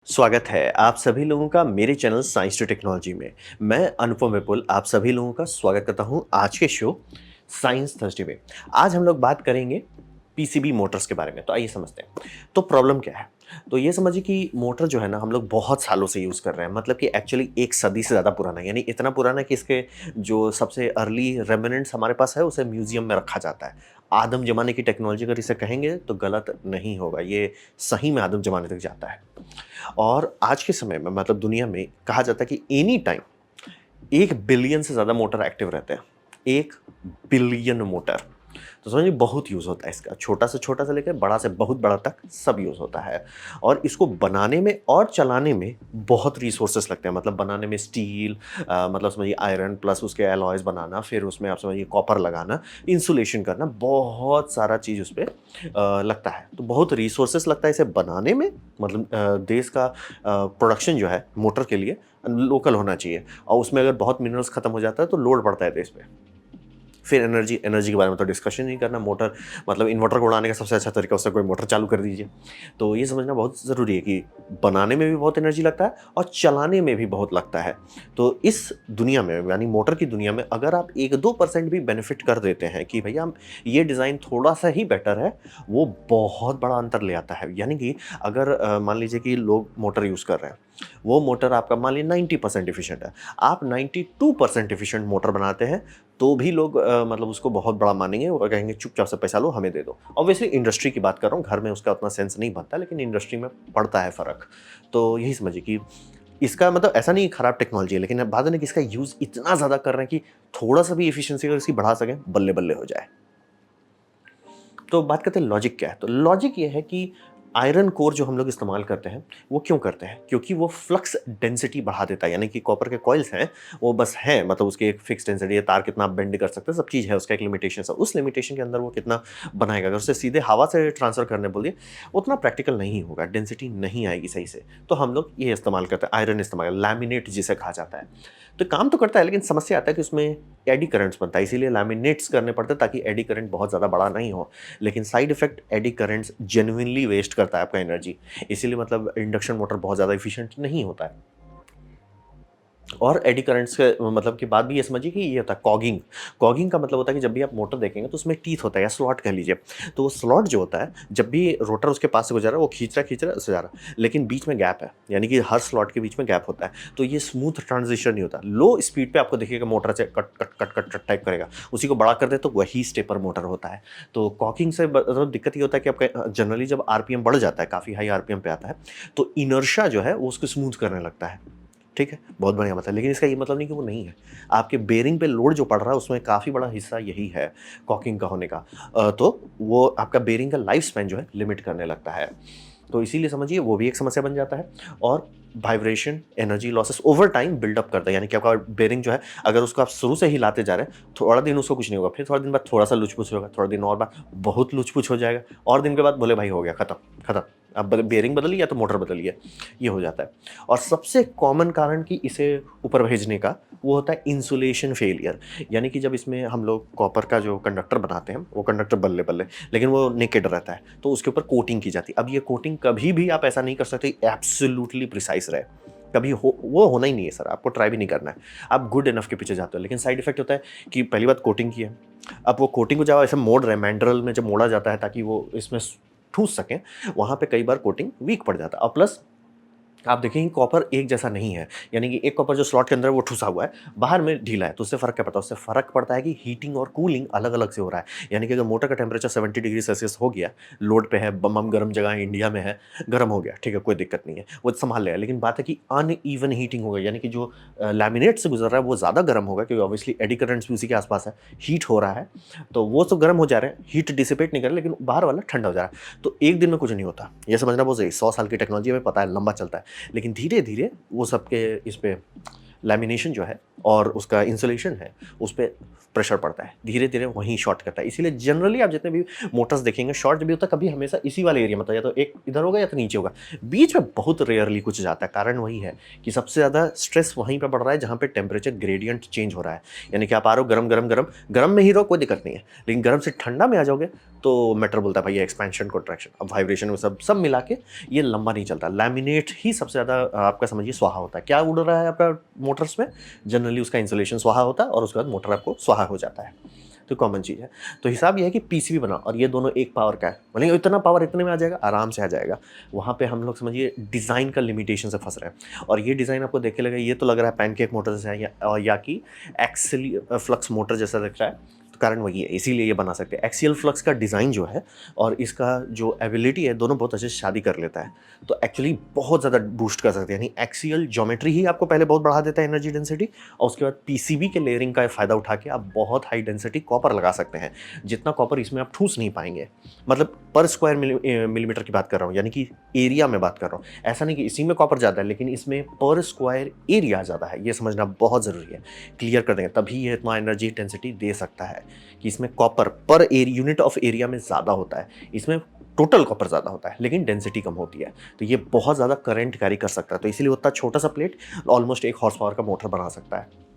स्वागत है आप सभी लोगों का मेरे चैनल साइंस टू टेक्नोलॉजी में। मैं अनुपम विपुल आप सभी लोगों का स्वागत करता हूं आज के शो साइंस थर्सडे में। आज हम लोग बात करेंगे पीसीबी मोटर्स के बारे में। तो आइए समझते हैं तो प्रॉब्लम क्या है। तो ये समझिए कि मोटर जो है ना हम लोग बहुत सालों से यूज़ कर रहे हैं, मतलब कि एक्चुअली एक सदी से ज़्यादा पुराना है, यानी इतना पुराना कि इसके जो सबसे अर्ली रेमिनेंट्स हमारे पास है उसे म्यूजियम में रखा जाता है। आदम जमाने की टेक्नोलॉजी अगर इसे कहेंगे तो गलत नहीं होगा, ये सही में आदम जमाने तक जाता है। और आज के समय में मतलब दुनिया में कहा जाता है कि एनी टाइम 1 बिलियन से ज़्यादा मोटर एक्टिव रहते हैं। 1 बिलियन मोटर। तो समझिए बहुत यूज़ होता है इसका, छोटा से लेकर बड़ा से बहुत बड़ा तक सब यूज़ होता है। और इसको बनाने में और चलाने में बहुत रिसोर्सेस लगते हैं, मतलब बनाने में स्टील, मतलब समझिए आयरन प्लस उसके एलॉयज़ बनाना, फिर उसमें आप समझिए कॉपर लगाना, इंसुलेशन करना, बहुत सारा चीज़ उस पे लगता है। तो बहुत रिसोर्सेस लगता है इसे बनाने में, मतलब देश का प्रोडक्शन जो है मोटर के लिए लोकल होना चाहिए। और उसमें अगर बहुत मिनरल्स खत्म हो जाता है तो लोड पड़ता है देश पे। फिर एनर्जी एनर्जी के बारे में तो डिस्कशन नहीं करना। मोटर मतलब इन्वर्टर को उड़ाने का सबसे अच्छा तरीका उससे कोई मोटर चालू कर दीजिए। तो ये समझना बहुत ज़रूरी है कि बनाने में भी बहुत एनर्जी लगता है और चलाने में भी बहुत लगता है। तो इस दुनिया में यानी मोटर की दुनिया में अगर आप 1-2% भी बेनिफिट कर देते हैं कि भैया हम ये डिज़ाइन थोड़ा सा ही बेटर है, वो बहुत बड़ा अंतर ले आता है। यानी कि अगर मान लीजिए कि लोग मोटर यूज़ कर रहे हैं, वो मोटर आपका मान लीजिए 90% एफिशिएंट है, आप 92% एफिशिएंट मोटर बनाते हैं, तो भी लोग मतलब उसको बहुत बड़ा मानेंगे और कहेंगे चुपचाप से पैसा लो हमें दे दो। ऑब्वियसली इंडस्ट्री की बात कर रहा हूँ, घर में उसका उतना सेंस नहीं बनता, लेकिन इंडस्ट्री में पड़ता है फ़र्क। तो यही समझिए कि इसका मतलब ऐसा नहीं खराब टेक्नोलॉजी है, लेकिन अब बात है ना कि इसका यूज़ इतना ज़्यादा कर रहे हैं कि थोड़ा-सा भी एफिशिएंसी अगर इसकी बढ़ा सकें, बल्ले-बल्ले हो जाए। तो बात करते हैं लॉजिक क्या है। तो लॉजिक ये है कि आयरन कोर जो हम लोग इस्तेमाल करते हैं वो क्यों करते हैं, क्योंकि वो फ्लक्स डेंसिटी बढ़ा देता है। यानी कि कॉपर के कॉइल्स हैं, वो बस है, मतलब उसकी एक फिक्स डेंसिटी है, तार कितना आप बेंड कर सकते हैं, सब चीज़ है, उसका एक लिमिटेशन है। उस लिमिटेशन के अंदर वो कितना बनाएगा। अगर उसे सीधे हवा से ट्रांसफर करने बोलिए, उतना प्रैक्टिकल नहीं होगा, डेंसिटी नहीं आएगी सही से। तो हम लोग ये इस्तेमाल करते हैं, आयरन इस्तेमाल, लैमिनेट जिसे कहा जाता है। तो काम तो करता है, लेकिन समस्या आता है कि उसमें एडी करंट्स बनता है, इसीलिए लैमिनेट्स करने पड़ते हैं ताकि एडी करंट बहुत ज़्यादा बड़ा नहीं हो। लेकिन side effect, eddy currents genuinely waste करता है आपका एनर्जी। इसीलिए मतलब इंडक्शन मोटर बहुत ज़्यादा एफिशिएंट नहीं होता है। और एडी करंट्स के मतलब की बात भी ये समझिए कि ये होता है कॉगिंग। कॉगिंग का मतलब होता है कि जब भी आप मोटर देखेंगे तो उसमें टीथ होता है या स्लॉट कह लीजिए। तो वो स्लॉट जो होता है, जब भी रोटर उसके पास से गुजर रहा है वो खींच रहा है उससे जा रहा है, लेकिन बीच में गैप है, यानी कि हर स्लॉट के बीच में गैप होता है। तो ये स्मूथ ट्रांजिशन नहीं होता। लो स्पीड पे आपको देखिएगा मोटर से cut cut cut cut cut type करेगा, उसी को बड़ा कर दे तो वही स्टेपर मोटर होता है। तो कॉकिंग से मतलब दिक्कत ये होता है कि आपका जनरली जब आरपीएम बढ़ जाता है, काफ़ी हाई आरपीएम पे आता है, तो इनर्शिया जो है वो उसको स्मूथ करने लगता है। ठीक है, बहुत बढ़िया बात है, लेकिन इसका ये मतलब नहीं कि वो नहीं है। आपके बेरिंग पे लोड जो पड़ रहा है उसमें काफ़ी बड़ा हिस्सा यही है कॉकिंग का होने का। तो वो आपका बेरिंग का लाइफ स्पैन जो है लिमिट करने लगता है। तो इसीलिए समझिए वो भी एक समस्या बन जाता है। और vibration, energy losses over time buildup करता है, यानी कि आपका बेरिंग जो है अगर उसको आप शुरू से हिलाते जा रहे हैं, थोड़ा दिन उसको कुछ नहीं होगा, फिर थोड़ा दिन बाद थोड़ा-सा लुच-पुच होगा, थोड़ा दिन और बाद बहुत लुच-पुच हो जाएगा, और दिन के बाद बोले भाई हो गया खत्म, खत्म। अब बेरिंग बदलिए या तो मोटर बदलिए, ये हो जाता है। और सबसे कॉमन कारण कि इसे ऊपर भेजने का वो होता है इंसुलेशन फेलियर। यानी कि जब इसमें हम लोग कॉपर का जो कंडक्टर बनाते हैं, वो कंडक्टर बल्ले-बल्ले, लेकिन वो नेकेड रहता है, तो उसके ऊपर कोटिंग की जाती है। अब ये कोटिंग कभी भी आप ऐसा नहीं कर सकते एब्सोल्यूटली प्रिसाइज रहे। कभी हो वो होना ही नहीं है सर, आपको ट्राई भी नहीं करना है। आप गुड इनफ के पीछे जाते हो, लेकिन साइड इफेक्ट होता है कि पहली बात कोटिंग की है। अब वो कोटिंग को जब ऐसे मोड़ रहे हैं, मैंड्रल में जब मोड़ा जाता है ताकि वो इसमें ठूस सकें, वहाँ पे कई बार कोटिंग वीक पड़ जाता है। और प्लस आप देखेंगे कॉपर एक जैसा नहीं है, यानी कि एक कॉपर जो स्लॉट के अंदर है वो ठुसा हुआ है, बाहर में ढीला है, तो उससे फ़र्क क्या पड़ता है? उससे फ़र्क पड़ता है कि हीटिंग और कूलिंग अलग-अलग से हो रहा है। यानी कि अगर मोटर का टेम्परेचर 70 डिग्री सेल्सियस हो गया, लोड पे है, बम गर्म जगह है, इंडिया में है, गर्म हो गया, ठीक है, कोई दिक्कत नहीं है, वो सँभाल लेगा। लेकिन बात है कि अनइवन हीटिंग हो गई, यानी कि जो लैमिनेट से गुज़र रहा है वो ज़्यादा गर्म होगा, क्योंकि ऑब्वियसली एडी करंट्स भी उसी के आस-पास है, हीट हो रहा है, तो वो तो गर्म हो जा रहे हैं, हीट डिसिपेट नहीं कर रहे, लेकिन बाहर वाला ठंडा हो जा रहा है। तो एक दिन में कुछ नहीं होता, ये समझना बहुत सही। 100 साल की टेक्नोलॉजी हमें पता है, लंबा चलता है। लेकिन धीरे-धीरे वो सबके इस पे लैमिनेशन जो है और उसका इंसुलेशन है उस पर प्रेशर पड़ता है, धीरे धीरे वहीं शॉर्ट करता है। इसीलिए जनरली आप जितने भी मोटर्स देखेंगे शॉर्ट जब भी होता है कभी हमेशा इसी वाले एरिया में होता है, या तो एक इधर होगा या तो नीचे होगा, बीच में बहुत रेयरली कुछ जाता है। कारण वही है कि सबसे ज़्यादा स्ट्रेस वहीं पर बढ़ रहा है जहाँ पे टेम्परेचर ग्रेडियंट चेंज हो रहा है। यानी कि आप आ रहे हो गरम गरम गरम गरम में ही रहो, कोई दिक्कत नहीं है, लेकिन गरम से ठंडा में आ जाओगे तो मैटर बोलता है भाई एक्सपेंशन कॉन्ट्रैक्शन, अब वाइब्रेशन में सब मिला के ये लंबा नहीं चलता। लैमिनेट ही सबसे ज़्यादा आपका समझिए स्वाहा होता है। क्या उड़ रहा है आपका मोटर्स में, जनरली उसका इंसुलेशन स्वाहा होता है और उसके बाद मोटर आपको स्वाहा हो जाता है। तो कॉमन चीज़ है। तो हिसाब यह है कि पीसीबी बनाओ और ये दोनों एक पावर का है, बोलेंगे इतना पावर इतने में आ जाएगा, आराम से आ जाएगा। वहाँ पे हम लोग समझिए डिज़ाइन का लिमिटेशन से फंस रहे हैं। और ये डिज़ाइन आपको देख के लगा ये तो लग रहा है पैनकेक मोटर जैसा है या कि एक्सियल फ्लक्स मोटर जैसा दिख रहा है, कारण वही है, इसीलिए ये बना सकते हैं। एक्सियल फ्लक्स का डिज़ाइन जो है और इसका जो एबिलिटी है दोनों बहुत अच्छे से शादी कर लेता है, तो एक्चुअली बहुत ज़्यादा बूस्ट कर सकते हैं। यानी एक्सियल ज्योमेट्री ही आपको पहले बहुत बढ़ा देता है एनर्जी डेंसिटी, और उसके बाद पीसीबी के लेयरिंग का फ़ायदा उठा के आप बहुत हाई डेंसिटी कॉपर लगा सकते हैं, जितना कॉपर इसमें आप ठूस नहीं पाएंगे। मतलब पर स्क्वायर मिलीमीटर की बात कर रहा हूँ, यानी कि एरिया में बात कर रहा हूँ। ऐसा नहीं कि इसी में कॉपर ज़्यादा है, लेकिन इसमें पर स्क्वायर एरिया ज़्यादा है, ये समझना बहुत ज़रूरी है। क्लियर कर देंगे तभी ये इतना एनर्जी डेंसिटी दे सकता है कि इसमें copper per unit of area में ज़्यादा होता है, इसमें टोटल कॉपर ज़्यादा होता है लेकिन डेंसिटी कम होती है। तो ये बहुत ज़्यादा करंट कैरी कर सकता है, तो इसीलिए उतना छोटा सा प्लेट ऑलमोस्ट 1 हॉर्स पावर का मोटर बना सकता है।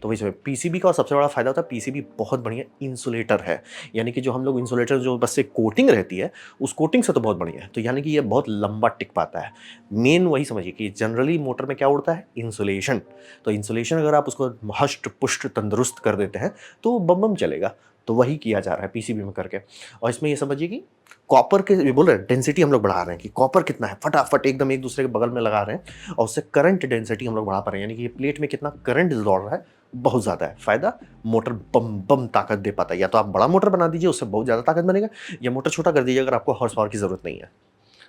तो वही पीसीबी का सबसे बड़ा फायदा होता है, पीसीबी बहुत बढ़िया इंसुलेटर है। यानी कि जो हम लोग इंसुलेटर जो बस से कोटिंग रहती है उस कोटिंग से तो बहुत बढ़िया है, तो यानी कि ये बहुत लंबा टिक पाता है। मेन वही समझिए कि जनरली मोटर में क्या उड़ता है, इंसुलेशन। तो इंसुलेशन अगर आप उसको हष्ट पुष्ट तंदुरुस्त कर देते हैं तो बम बम चलेगा। तो वही किया जा रहा है पीसीबी में करके। और इसमें ये समझिए कि कॉपर के ये बोल रहे हैं डेंसिटी हम लोग बढ़ा रहे हैं कि कॉपर कितना है, फटाफट एकदम एक दूसरे के बगल में लगा रहे हैं और उससे करंट डेंसिटी हम लोग बढ़ा पा रहे हैं। यानी कि ये प्लेट में कितना करंट दौड़ रहा है बहुत ज़्यादा है। फ़ायदा मोटर बम बम ताकत दे पाता है। या तो आप बड़ा मोटर बना दीजिए उससे बहुत ज़्यादा ताकत बनेगा, या मोटर छोटा कर दीजिए अगर आपको हॉर्स पावर की ज़रूरत नहीं है।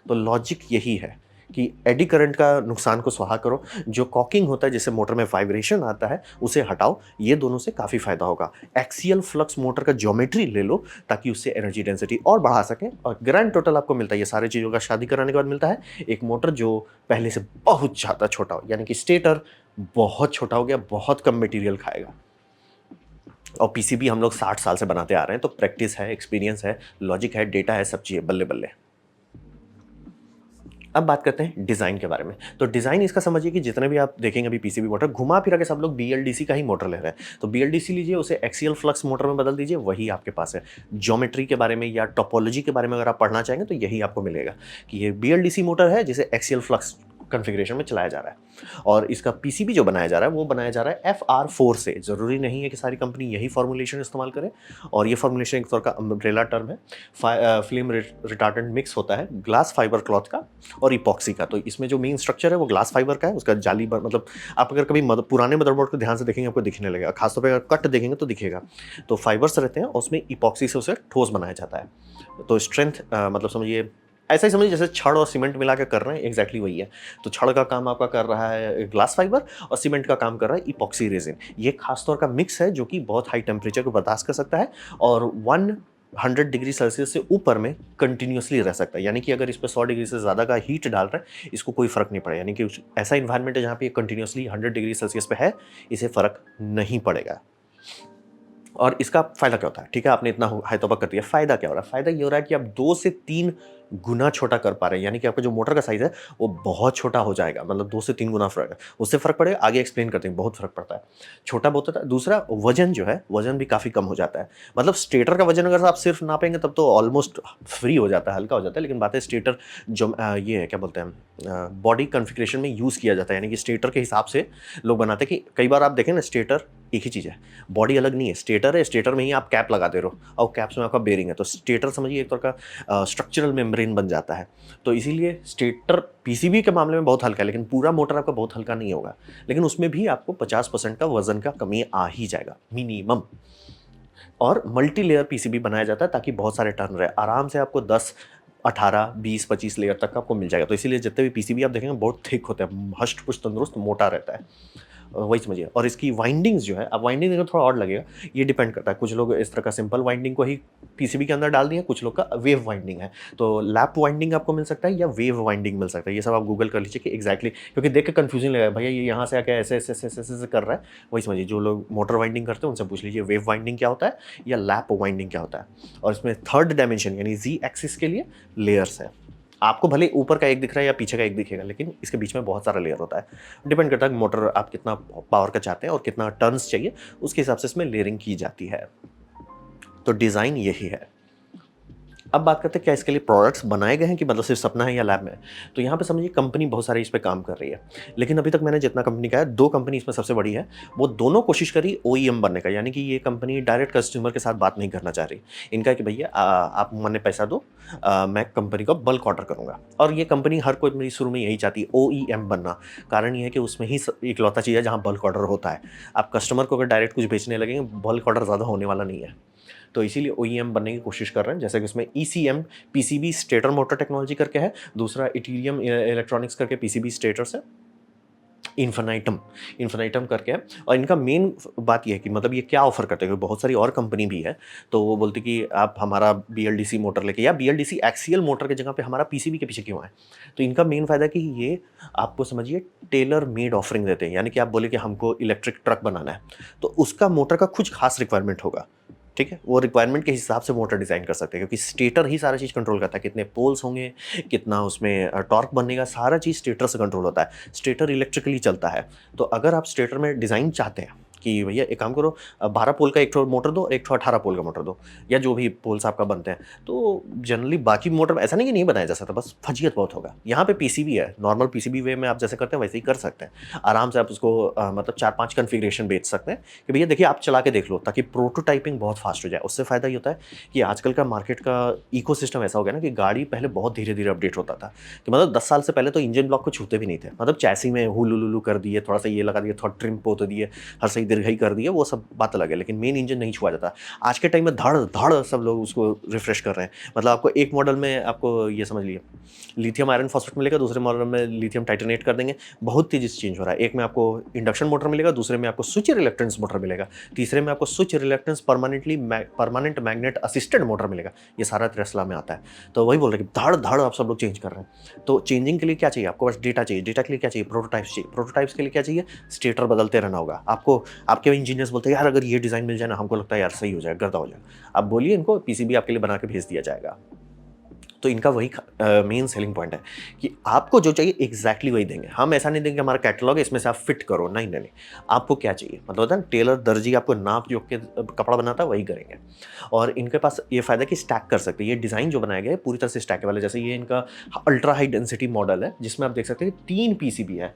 तो लॉजिक यही है कि एडी करंट का नुकसान को स्वाहा करो, जो कॉकिंग होता है जिससे मोटर में वाइब्रेशन आता है उसे हटाओ, ये दोनों से काफ़ी फायदा होगा। एक्सियल फ्लक्स मोटर का ज्योमेट्री ले लो ताकि उससे एनर्जी डेंसिटी और बढ़ा सकें, और ग्रैंड टोटल आपको मिलता है ये सारी चीज़ों का शादी कराने के बाद मिलता है एक मोटर जो पहले से बहुत ज़्यादा छोटा हो, यानी कि स्टेटर बहुत छोटा हो गया, बहुत कम मटेरियल खाएगा। और पीसीबी हम लोग 60 साल से बनाते आ रहे हैं, तो प्रैक्टिस है, एक्सपीरियंस है, लॉजिक है, डेटा है, सब चीज़ें बल्ले बल्ले। अब बात करते हैं डिज़ाइन के बारे में। तो डिज़ाइन इसका समझिए कि जितने भी आप देखेंगे अभी पीसीबी मोटर घुमा फिरा के सब लोग बीएलडीसी का ही मोटर ले रहे हैं। तो बीएलडीसी लीजिए, उसे एक्सियल फ्लक्स मोटर में बदल दीजिए, वही आपके पास है। ज्योमेट्री के बारे में या टोपोलॉजी के बारे में अगर आप पढ़ना चाहेंगे तो यही आपको मिलेगा कि ये बीएलडीसी मोटर है जिसे एक्सियल फ्लक्स कॉन्फ़िगरेशन में चलाया जा रहा है। और इसका पीसीबी जो बनाया जा रहा है वो बनाया जा रहा है FR4 से। ज़रूरी नहीं है कि सारी कंपनी यही फॉर्मुलेशन इस्तेमाल करे, और ये फॉर्मुलेशन एक तौर का अम्ब्रेला टर्म है। फिल्म रिटार्डेंट मिक्स होता है ग्लास फाइबर क्लॉथ का और इपॉक्सी का। तो इसमें जो मेन स्ट्रक्चर है वो ग्लास फाइबर का है, उसका जाली मतलब आप अगर कभी पुराने मदरबोर्ड को ध्यान से देखेंगे आपको दिखने लगेगा, खासतौर पर अगर कट देखेंगे तो दिखेगा। तो फाइबर्स रहते हैं, उसमें इपॉक्सी से उसे ठोस बनाया जाता है। तो स्ट्रेंथ मतलब समझिए ऐसा ही समझिए जैसे छड़ और सीमेंट मिला के कर रहे हैं, एग्जैक्टली वही है। तो छड़ का काम आपका कर रहा है ग्लास फाइबर और सीमेंट का काम कर रहा है इपॉक्सी रेजिन। ये खासतौर का मिक्स है जो कि बहुत हाई टेम्परेचर को बर्दाश्त कर सकता है और 100 डिग्री सेल्सियस से ऊपर में कंटिन्यूसली रह सकता है। यानी कि अगर इस पर 100 डिग्री से ज़्यादा का हीट डाल रहे हैं इसको कोई फ़र्क नहीं पड़ेगा। यानी कि ऐसा इन्वायरमेंट है जहाँ पे कंटिन्यूसली 100 डिग्री सेल्सियस पे है, इसे फ़र्क नहीं पड़ेगा। और इसका फ़ायदा क्या होता है, ठीक है आपने इतना हाई तोबा कर दिया, फ़ायदा क्या हो रहा है? फ़ायदा ये हो रहा है कि आप 2 से 3 गुना छोटा कर पा रहे हैं। यानी कि आपका जो मोटर का साइज़ है वो बहुत छोटा हो जाएगा, मतलब 2 से 3 गुना फ़र्क है। उससे फ़र्क पड़ेगा, आगे एक्सप्लेन करते हैं, बहुत फ़र्क पड़ता है। छोटा बहुत होता है। दूसरा वज़न जो है, वज़न भी काफ़ी कम हो जाता है। मतलब स्टेटर का वज़न अगर आप सिर्फ नापेंगे तब तो ऑलमोस्ट फ्री हो जाता है, हल्का हो जाता है। लेकिन बात है स्टेटर जो ये है क्या बोलते हैं बॉडी कॉन्फ़िगरेशन में यूज़ किया जाता है। यानी कि स्टेटर के हिसाब से लोग बनाते हैं कि कई बार आप देखें ना स्टेटर एक ही चीज़ है, बॉडी अलग नहीं है। स्टेटर है, स्टेटर में ही आप कैप लगा दे रहे हो और कैप्स में आपका बेरिंग है। तो स्टेटर समझिए एक तरह का स्ट्रक्चरल मेम्ब्रेन बन जाता है। तो इसीलिए स्टेटर पीसीबी के मामले में बहुत हल्का है, लेकिन पूरा मोटर आपका बहुत हल्का नहीं होगा। लेकिन उसमें भी आपको 50% का वजन का कमी आ ही जाएगा मिनिमम। और मल्टी लेयर पीसीबी बनाया जाता है ताकि बहुत सारे टर्न रहे, आराम से आपको 10 18 20 25 लेयर तक आपको मिल जाएगा। तो इसीलिए जितने भी पीसीबी आप देखेंगे बहुत थिक होते हैं, हष्ट पुष्ट तंदुरुस्त मोटा रहता है। वही समझिए। और इसकी वाइंडिंग्स जो है, अब वाइंडिंग देखो थोड़ा और लगेगा, ये डिपेंड करता है, कुछ लोग इस तरह का सिंपल वाइंडिंग को ही पीसीबी के अंदर डाल दिए, कुछ लोग का वेव वाइंडिंग है। तो लैप वाइंडिंग आपको मिल सकता है या वेव वाइंडिंग मिल सकता है, ये सब आप गूगल कर लीजिए कि एग्जैक्टली, क्योंकि देख के कंफ्यूजन लगेगा भैया ये यहाँ से आके ऐसे ऐसे ऐसे ऐसे ऐसे कर रहा है। वही समझिए, जो लोग मोटर वाइंडिंग करते हैं उनसे पूछ लीजिए वेव वाइंडिंग क्या होता है या लैप वाइंडिंग क्या होता है। और इसमें थर्ड डायमेंशन यानी जी एक्सिस के लिए लेयर्स है। आपको भले ऊपर का एक दिख रहा है या पीछे का एक दिखेगा, लेकिन इसके बीच में बहुत सारा लेयर होता है। डिपेंड करता है कि मोटर आप कितना पावर का चाहते हैं और कितना टर्न्स चाहिए, उसके हिसाब से इसमें लेयरिंग की जाती है। तो डिज़ाइन यही है। अब बात करते हैं क्या इसके लिए प्रोडक्ट्स बनाए गए हैं कि मतलब सिर्फ सपना है या लैब में है। तो यहाँ पे समझिए कंपनी बहुत सारी इस पे काम कर रही है, लेकिन अभी तक मैंने जितना कंपनी का है, दो कंपनी इसमें सबसे बड़ी है, वो दोनों कोशिश करी ओईएम बनने का, यानी कि ये कंपनी डायरेक्ट कस्टमर के साथ बात नहीं करना चाह रही। इनका है कि भैया आप मैंने पैसा दो, मैं कंपनी को बल्क ऑर्डर करूंगा। और ये कंपनी हर कोई मेरी शुरू में यही चाहती है ओईएम बनना। कारण ये है कि उसमें ही इकलौता चीज़ है जहाँ बल्क ऑर्डर होता है। आप कस्टमर को अगर डायरेक्ट कुछ बेचने लगेंगे, बल्क ऑर्डर ज़्यादा होने वाला नहीं है। तो इसीलिए ओईएम बनने की कोशिश कर रहे हैं, जैसे कि उसमें ECM PCB stator motor technology करके है, दूसरा इटीरियम इलेक्ट्रॉनिक्स करके पीसीबी स्टेटर्स है, इन्फिनाइटम करके है। और इनका मेन बात यह है कि मतलब ये क्या ऑफर करते हैं, क्योंकि बहुत सारी और कंपनी भी है। तो वो बोलते कि आप हमारा बीएलडीसी मोटर लेके या बीएलडीसी एक्सियल मोटर की जगह पे हमारा पीसीबी के पीछे क्यों आए। तो इनका मेन फायदा कि ये आपको समझिए टेलर मेड ऑफरिंग देते हैं, यानी कि आप बोले कि हमको इलेक्ट्रिक ट्रक बनाना है, तो उसका मोटर का कुछ खास रिक्वायरमेंट होगा, ठीक है, वो रिक्वायरमेंट के हिसाब से मोटर डिज़ाइन कर सकते हैं, क्योंकि स्टेटर ही सारा चीज़ कंट्रोल करता है, कितने पोल्स होंगे, कितना उसमें टॉर्क बनेगा, सारा चीज़ स्टेटर से कंट्रोल होता है। स्टेटर इलेक्ट्रिकली चलता है। तो अगर आप स्टेटर में डिज़ाइन चाहते हैं कि भैया एक काम करो, 12 पोल का एक ठो मोटर दो, एक ठो 18 पोल का मोटर दो, या जो भी पोल्स आपका बनते हैं, तो जनरली बाकी मोटर ऐसा नहीं कि नहीं बनाया जा सकता, बस फजीयत बहुत होगा। यहाँ पे पीसीबी है, नॉर्मल पीसीबी वे में आप जैसे करते हैं वैसे ही कर सकते हैं। आराम से आप उसको मतलब 4-5 कन्फिग्रेशन बेच सकते हैं कि भैया देखिए आप चला के देख लो, ताकि प्रोटोटाइपिंग बहुत फास्ट हो जाए। उससे फ़ायदा ये होता है कि आजकल का मार्केट का इकोसिस्टम ऐसा हो गया ना कि गाड़ी पहले बहुत धीरे धीरे अपडेट होता था, कि मतलब 10 साल से पहले तो इंजन ब्लॉक को छूते भी नहीं थे, मतलब चैसी में हुलू लुलू कर दिए, थोड़ा सा ये लगा दिए, थोड़ा ट्रिम पोत दिए, हर सही दीर्घई कर दिए, वो सब बात अलग है, लेकिन मेन इंजन नहीं छुआ जाता। आज के टाइम में धड़ धड़ सब लोग उसको रिफ्रेश कर रहे हैं। मतलब आपको एक मॉडल में आपको ये समझ लिए लिथियम आयरन फॉस्फेट मिलेगा, दूसरे मॉडल में लिथियम टाइटेनेट कर देंगे, बहुत तेजी से चेंज हो रहा है। एक में आपको इंडक्शन मोटर मिलेगा, दूसरे में आपको स्विच रिलक्टेंस मोटर मिलेगा, तीसरे में आपको switch reluctance permanent magnet assisted motor मिलेगा। ये सारा टेस्ला में आता है। तो वही बोल रहे कि धड़ धड़ आप सब लोग चेंज कर रहे हैं। तो चेंजिंग के लिए क्या चाहिए आपको, बस डेटा चाहिए। डेटा के लिए क्या चाहिए, प्रोटोटाइप्स चाहिए। प्रोटोटाइप्स के लिए क्या चाहिए, स्टेटर बदलते रहना होगा आपको। आपके इंजीनियर्स बोलते हैं यार अगर ये डिज़ाइन मिल जाए ना, हमको लगता है यार सही हो जाएगा, गर्दा हो जाएगा, आप बोलिए इनको, पीसीबी आपके लिए बना के भेज दिया जाएगा। तो इनका वही मेन सेलिंग पॉइंट है कि आपको जो चाहिए एग्जैक्टली वही देंगे। हम ऐसा नहीं देंगे हमारा कैटलॉग है इसमें से आप फिट करो, नहीं नहीं नहीं, आपको क्या चाहिए, मतलब होता है ना टेलर दर्जी आपको नाप जोख के कपड़ा बनाता है, वही करेंगे। और इनके पास ये फायदा है कि स्टैक कर सकते हैं। ये डिज़ाइन जो बनाया गया है पूरी तरह से स्टैकेबल है। जैसे ये इनका अल्ट्रा हाई डेंसिटी मॉडल है, जिसमें आप देख सकते हैं 3 पीसीबी है,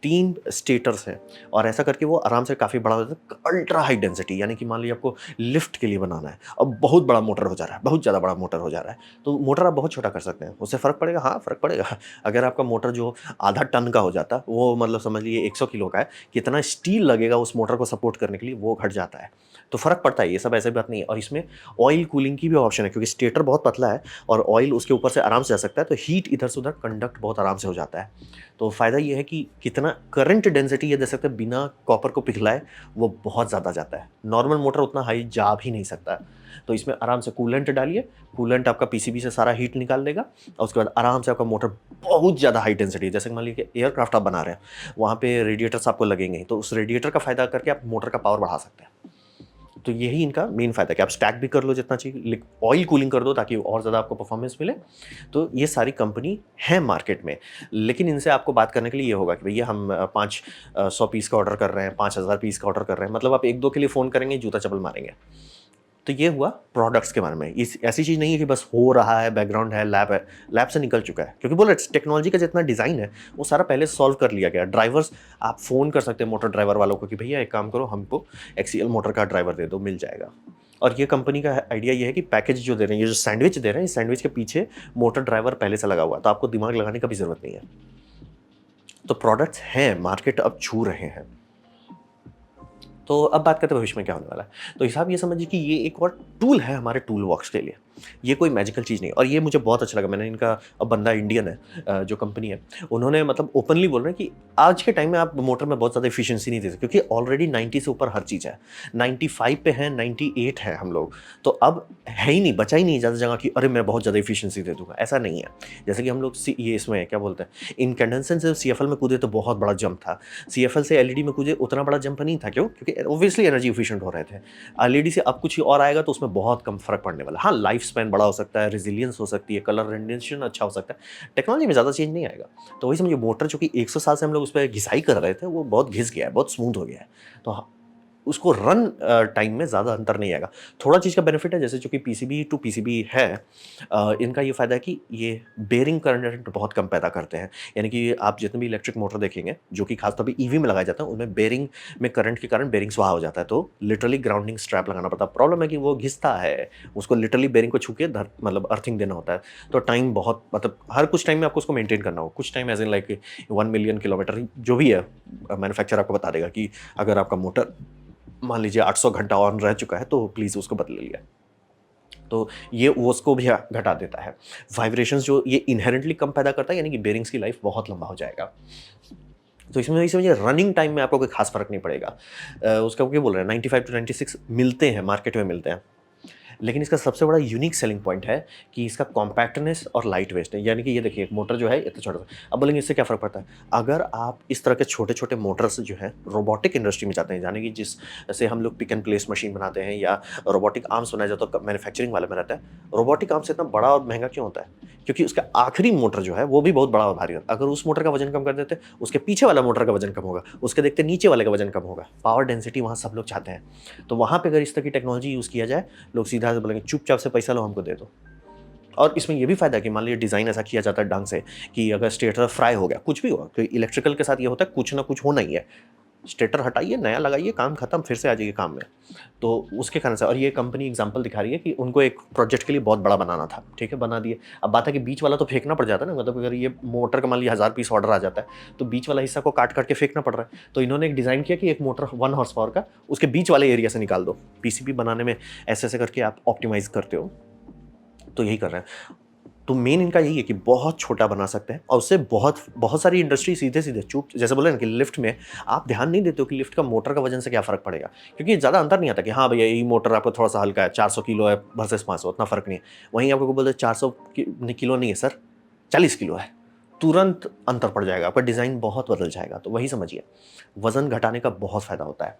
3 स्टेटर्स हैं, और ऐसा करके वो आराम से काफ़ी बड़ा हो जाता है। अल्ट्रा हाई डेंसिटी यानी कि मान लीजिए आपको लिफ्ट के लिए बनाना है, अब बहुत बड़ा मोटर हो जा रहा है, बहुत ज़्यादा बड़ा मोटर हो जा रहा है, तो मोटर आप बहुत छोटा कर सकते हैं। उससे फ़र्क पड़ेगा, हाँ फ़र्क पड़ेगा। अगर आपका मोटर जो आधा टन का हो जाता, वो मतलब समझ लीजिए 100 किलो का है, कितना स्टील लगेगा उस मोटर को सपोर्ट करने के लिए, वो घट जाता है। तो फ़र्क पड़ता है, ये सब ऐसी बात नहीं है। और इसमें ऑयल कूलिंग की भी ऑप्शन है, क्योंकि स्टेटर बहुत पतला है और ऑयल उसके ऊपर से आराम से जा सकता है, तो हीट इधर से उधर कंडक्ट बहुत आराम से हो जाता है। तो फ़ायदा ये है कि कितना करंट डेंसिटी ये दे सकते हैं बिना कॉपर को पिघलाए, वो बहुत ज़्यादा जाता है। नॉर्मल मोटर उतना हाई जा भी नहीं सकता। तो इसमें आराम से कूलेंट डालिए, कूलेंट आपका पीसीबी से सारा हीट निकाल देगा, और उसके बाद आराम से आपका मोटर बहुत ज़्यादा हाई डेंसिटी, जैसे मान लीजिए कि एयरक्राफ्ट आप बना रहे हैं, वहाँ पे रेडिएटर्स आपको लगेंगे ही, तो उस रेडिएटर का फ़ायदा करके आप मोटर का पावर बढ़ा सकते हैं। तो यही इनका मेन फ़ायदा है कि आप स्टैक भी कर लो जितना चाहिए, ऑयल कूलिंग कर दो ताकि और ज़्यादा आपको परफॉर्मेंस मिले। तो ये सारी कंपनी है मार्केट में, लेकिन इनसे आपको बात करने के लिए ये होगा कि भैया हम 500 पीस का ऑर्डर कर रहे हैं, 5000 पीस का ऑर्डर कर रहे हैं, मतलब आप 1-2 के लिए फ़ोन करेंगे, जूता चप्पल मारेंगे। तो ये हुआ प्रोडक्ट्स के बारे में। इस ऐसी चीज़ नहीं है कि बस हो रहा है, बैकग्राउंड है, लैब से निकल चुका है, क्योंकि बोले टेक्नोलॉजी का जितना डिज़ाइन है वो सारा पहले सॉल्व कर लिया गया। ड्राइवर्स आप फ़ोन कर सकते हैं मोटर ड्राइवर वालों को कि भैया एक काम करो, हमको एक्सीएल मोटर का ड्राइवर दे दो, मिल जाएगा। और ये कंपनी का आइडिया ये है कि पैकेज जो दे रहे हैं, ये जो सैंडविच दे रहे हैं, इस सैंडविच के पीछे मोटर ड्राइवर पहले से लगा हुआ है, तो आपको दिमाग लगाने का भी ज़रूरत नहीं है। तो प्रोडक्ट्स हैं, मार्केट अब छू रहे हैं। तो अब बात करते हैं भविष्य में क्या होने वाला है। तो हिसाब ये समझिए कि ये एक और टूल है हमारे टूल बॉक्स के लिए। ये कोई मैजिकल चीज़ नहीं है। और ये मुझे बहुत अच्छा लगा, मैंने इनका, अब बंदा इंडियन है, जो कंपनी है, उन्होंने मतलब ओपनली बोल रहे हैं कि आज के टाइम में आप मोटर में बहुत ज़्यादा एफिशिएंसी नहीं दे सकते, क्योंकि ऑलरेडी 90 से ऊपर हर चीज़ है, 95 पे है, 98 है हम लोग, तो अब है ही नहीं, बचा ही नहीं ज़्यादा जगह कि अरे मैं बहुत ज़्यादा एफिशिएंसी दे दूंगा, ऐसा नहीं है। जैसे कि हम लोग ये इसमें क्या बोलते हैं, इनकैंडेंसेंट से CFL में कूदे तो बहुत बड़ा जंप था, CFL से LED में कूदे उतना बड़ा जंप नहीं था, क्यों? क्योंकि ऑब्वियसली एनर्जी एफिशिएंट हो रहे थे। LED से अब कुछ और आएगा तो उसमें बहुत कम फर्क पड़ने वाला। हाँ, लाइफ स्पैन बड़ा हो सकता है, रेजिलियंस हो सकती है, कलर रेंडरेशन अच्छा हो सकता है, टेक्नोलॉजी में ज़्यादा चेंज नहीं आएगा। तो वही समझिए, मोटर जो कि 100 साल से हम लोग उस पर घिसाई कर रहे थे, वो बहुत घिस गया है, बहुत स्मूथ हो गया है। तो उसको रन टाइम में ज़्यादा अंतर नहीं आएगा। थोड़ा चीज़ का बेनिफिट है, जैसे जो कि पीसीबी टू पीसीबी है, इनका ये फ़ायदा है कि ये बेरिंग करंट बहुत कम पैदा करते हैं। यानी कि आप जितने भी इलेक्ट्रिक मोटर देखेंगे जो कि खासतौर पे ईवी में लगाया जाता है, उनमें बेरिंग में करंट के कारण बेरिंग स्वाहा हो जाता है, तो लिटरली ग्राउंडिंग स्ट्रैप लगाना पड़ता है। प्रॉब्लम है कि वो घिसता है, उसको लिटरली बेरिंग को छू के मतलब अर्थिंग देना होता है, तो टाइम बहुत, मतलब हर कुछ टाइम में आपको उसको मेंटेन करना हो, कुछ time as in like 1 million kilometre जो भी है, मैन्युफैक्चर आपको बता देगा कि अगर आपका मोटर मान लीजिए 800 घंटा ऑन रह चुका है तो प्लीज़ उसको बदल लिया। तो ये वो उसको भी घटा देता है। वाइब्रेशंस जो ये इनहेरेंटली कम पैदा करता है, यानी कि बेरिंग्स की लाइफ बहुत लंबा हो जाएगा। तो इसमें समझिए रनिंग टाइम में आपको कोई खास फ़र्क नहीं पड़ेगा। उसका क्या बोल रहे हैं, 95 टू 96 मिलते हैं, मार्केट में मिलते हैं। लेकिन इसका सबसे बड़ा यूनिक सेलिंग पॉइंट है कि इसका कॉम्पैक्टनेस और लाइट वेट है। यानी कि ये देखिए, एक मोटर जो है इतना छोटा-सा, अब बोलेंगे इससे क्या फ़र्क पड़ता है? अगर आप इस तरह के छोटे-छोटे मोटर्स जो हैं रोबोटिक इंडस्ट्री में जाते हैं, यानी कि जिससे हम लोग पिक एंड प्लेस मशीन बनाते हैं या रोबोटिक आर्म्स बनाया जाता है, मैन्युफैक्चरिंग वाले में रहता है। रोबोटिक आर्म्स इतना बड़ा और महँगा क्यों होता है? क्योंकि उसका आखिरी मोटर जो है वो भी बहुत बड़ा और भारी होता है। अगर उस मोटर का वज़न कम कर देते, उसके पीछे वाला मोटर का वज़न कम होगा, उसके देखते नीचे वाले का वज़न कम होगा। पावर डेंसिटी वहाँ सब लोग चाहते हैं। तो वहाँ पे अगर इस तरह की टेक्नोलॉजी यूज़ किया जाए, लोग सीधा से बोलेंगे चुपचाप से पैसा लो, हमको दे दो। और इसमें ये भी फ़ायदा है कि मान लीजिए डिज़ाइन ऐसा किया जाता है ढंग से कि अगर स्टेटर फ्राई हो गया, कुछ भी हुआ, क्योंकि इलेक्ट्रिकल के साथ ये होता है कुछ ना कुछ होना ही है। स्टेटर हटाइए, नया लगाइए, काम खत्म, फिर से आ जाइए काम में। तो उसके कारण से, और ये कंपनी एग्ज़ाम्पल दिखा रही है कि उनको एक प्रोजेक्ट के लिए बहुत बड़ा बनाना था, ठीक है, बना दिए। अब बात है कि बीच वाला तो फेंकना पड़ जाता है ना, मतलब अगर ये मोटर का मान लीजिए 1000 पीस ऑर्डर आ जाता है, तो बीच वाला हिस्सा को काट-काट के फेंकना पड़ रहा है। तो इन्होंने एक डिज़ाइन किया कि एक मोटर 1 हॉर्स पावर का, उसके बीच वाले एरिया से निकाल दो। पीसीबी बनाने में ऐसे-ऐसे करके आप ऑप्टिमाइज़ करते हो, तो यही कर रहे हैं। तो मेन इनका यही है कि बहुत छोटा बना सकते हैं, और उससे बहुत बहुत सारी इंडस्ट्री सीधे-सीधे चुप, जैसे बोले ना कि लिफ्ट में आप ध्यान नहीं देते हो कि लिफ्ट का मोटर का वजन से क्या फ़र्क पड़ेगा। क्योंकि ज़्यादा अंतर नहीं आता कि हाँ भैया, ये मोटर आपका थोड़ा-सा हल्का है, 400 किलो है वर्सेस 500, उतना फ़र्क नहीं है। वहीं आपको बोल दे 400 किलो नहीं है सर, 40 किलो है। तुरंत अंतर पड़ जाएगा, आपका डिज़ाइन बहुत बदल जाएगा। तो वही समझिए, वज़न घटाने का बहुत फ़ायदा होता है।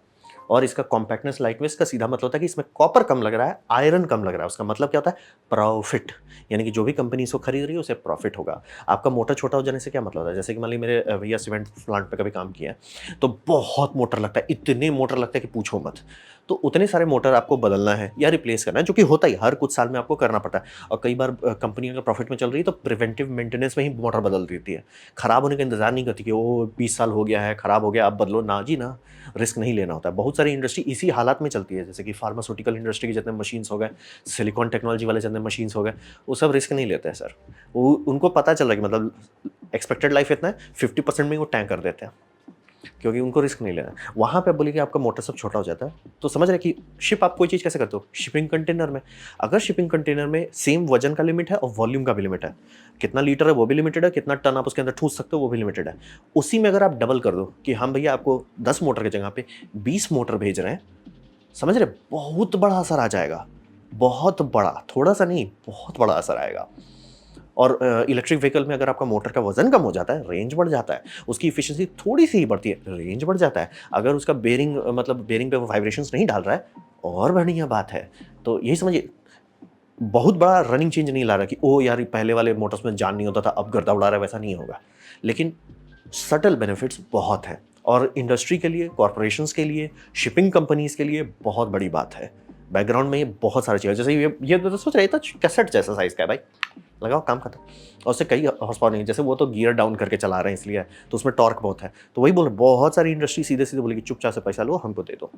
और इसका कॉम्पैक्टनेस, लाइटनेस का सीधा मतलब होता है कि इसमें कॉपर कम लग रहा है, आयरन कम लग रहा है। उसका मतलब क्या होता है? प्रॉफिट। यानी कि जो भी कंपनी इसको खरीद रही है उसे प्रॉफिट होगा। आपका मोटर छोटा हो जाने से क्या मतलब होता है? जैसे कि मान लीजिए मेरे भैया सीमेंट प्लांट पे कभी काम किया है, तो बहुत मोटर लगता है, इतने मोटर लगता है कि पूछो मत। तो उतने सारे मोटर आपको बदलना है या रिप्लेस करना है, जो कि होता ही हर कुछ साल में आपको करना पड़ता है। और कई बार कंपनी अगर प्रॉफिट में चल रही है तो प्रिवेंटिव मेंटेनेंस में ही मोटर बदल देती है। खराब होने का इंतजार नहीं करती कि वो 20 साल हो गया है, खराब हो गया, अब बदलो। ना जी ना, रिस्क नहीं लेना होता है। बहुत सारी इंडस्ट्री इसी हालात में चलती है, जैसे कि फार्मास्यूटिकल इंडस्ट्री के जितने मशीन्स हो गए, सिलिकॉन टेक्नोलॉजी वाले जितने मशीन्स हो गए, वो सब रिस्क नहीं लेते हैं सर। वो उनको पता चल रहा है कि मतलब एक्सपेक्टेड लाइफ इतना है, 50% में ही वो टैंक कर देते हैं, क्योंकि उनको रिस्क नहीं लेना है। वहाँ पे बोलिए कि आपका मोटर सब छोटा हो जाता है, तो समझ रहे हैं कि शिप आप कोई चीज़ कैसे करते हो? शिपिंग कंटेनर में। अगर शिपिंग कंटेनर में सेम वजन का लिमिट है और वॉल्यूम का भी लिमिट है, कितना लीटर है वो भी लिमिटेड है, कितना टन आप उसके अंदर ठूस सकते हो वो भी लिमिटेड है। उसी में अगर आप डबल कर दो कि हम भैया आपको 10 मोटर की जगह पे 20 मोटर भेज रहे हैं, समझ रहे? बहुत बड़ा असर आ जाएगा, बहुत बड़ा, थोड़ा-सा नहीं, बहुत बड़ा असर आएगा। और इलेक्ट्रिक व्हीकल में अगर आपका मोटर का वज़न कम हो जाता है, रेंज बढ़ जाता है, उसकी एफिशिएंसी थोड़ी-सी ही बढ़ती है, रेंज बढ़ जाता है। अगर उसका बेरिंग मतलब बेरिंग पे वो वाइब्रेशंस नहीं डाल रहा है, और बढ़िया बात है। तो यही समझिए, बहुत बड़ा रनिंग चेंज नहीं ला रहा कि ओह यार, पहले वाले मोटर्स में जान नहीं होता था, अब गर्दा उड़ा रहा है, वैसा नहीं होगा। लेकिन सटल बेनिफिट्स बहुत हैं, और इंडस्ट्री के लिए, कॉर्पोरेशंस के लिए, शिपिंग कंपनीज़ के लिए बहुत बड़ी बात है। बैकग्राउंड में ये बहुत सारी चीज़ें, जैसे ये तो सोच रहे था कैसेट जैसा साइज़ का है भाई, लगाओ काम खत्म। और उससे कई हॉर्स पावर नहीं है, जैसे वो तो गियर डाउन करके चला रहे हैं इसलिए, तो उसमें टॉर्क बहुत है। तो वही बोल रहे, बहुत सारी इंडस्ट्री सीधे-सीधे बोलेगी चुपचाप से पैसा लो, हमको दे दो।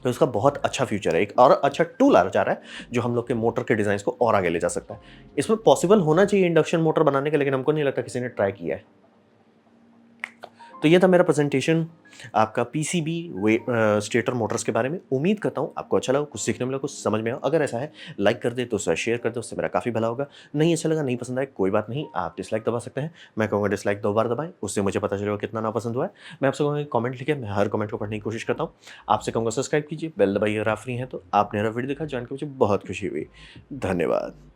तो इसका बहुत अच्छा फ्यूचर है, एक और अच्छा टूल आ जा रहा है जो हम लोग के मोटर के डिज़ाइंस को और आगे ले जा सकता है। इसमें पॉसिबल होना चाहिए इंडक्शन मोटर बनाने का, लेकिन हमको नहीं लगता किसी ने ट्राई किया है। तो ये था मेरा प्रेजेंटेशन आपका पीसीबी स्टेटर मोटर्स के बारे में। उम्मीद करता हूँ आपको अच्छा लगा, कुछ सीखने मिला, कुछ समझ में आया। अगर ऐसा है लाइक कर दे तो उसे शेयर कर दे, उससे मेरा काफ़ी भला होगा। नहीं अच्छा लगा, नहीं पसंद आया, कोई बात नहीं, आप डिसलाइक दबा सकते हैं। मैं कहूँगा डिसलाइक 2 बार दबाएँ, उससे मुझे पता चलेगा कितना नापसंद हुआ है। मैं आपसे कहूँगा कमेंट लिखिए, मैं हर कमेंट को पढ़ने की कोशिश करता हूँ। आपसे कहूँगा सब्सक्राइब कीजिए, बेल दबाइए अगर आप फ्री हैं तो। आपने मेरा वीडियो देखा, जान के मुझे बहुत खुशी हुई। धन्यवाद।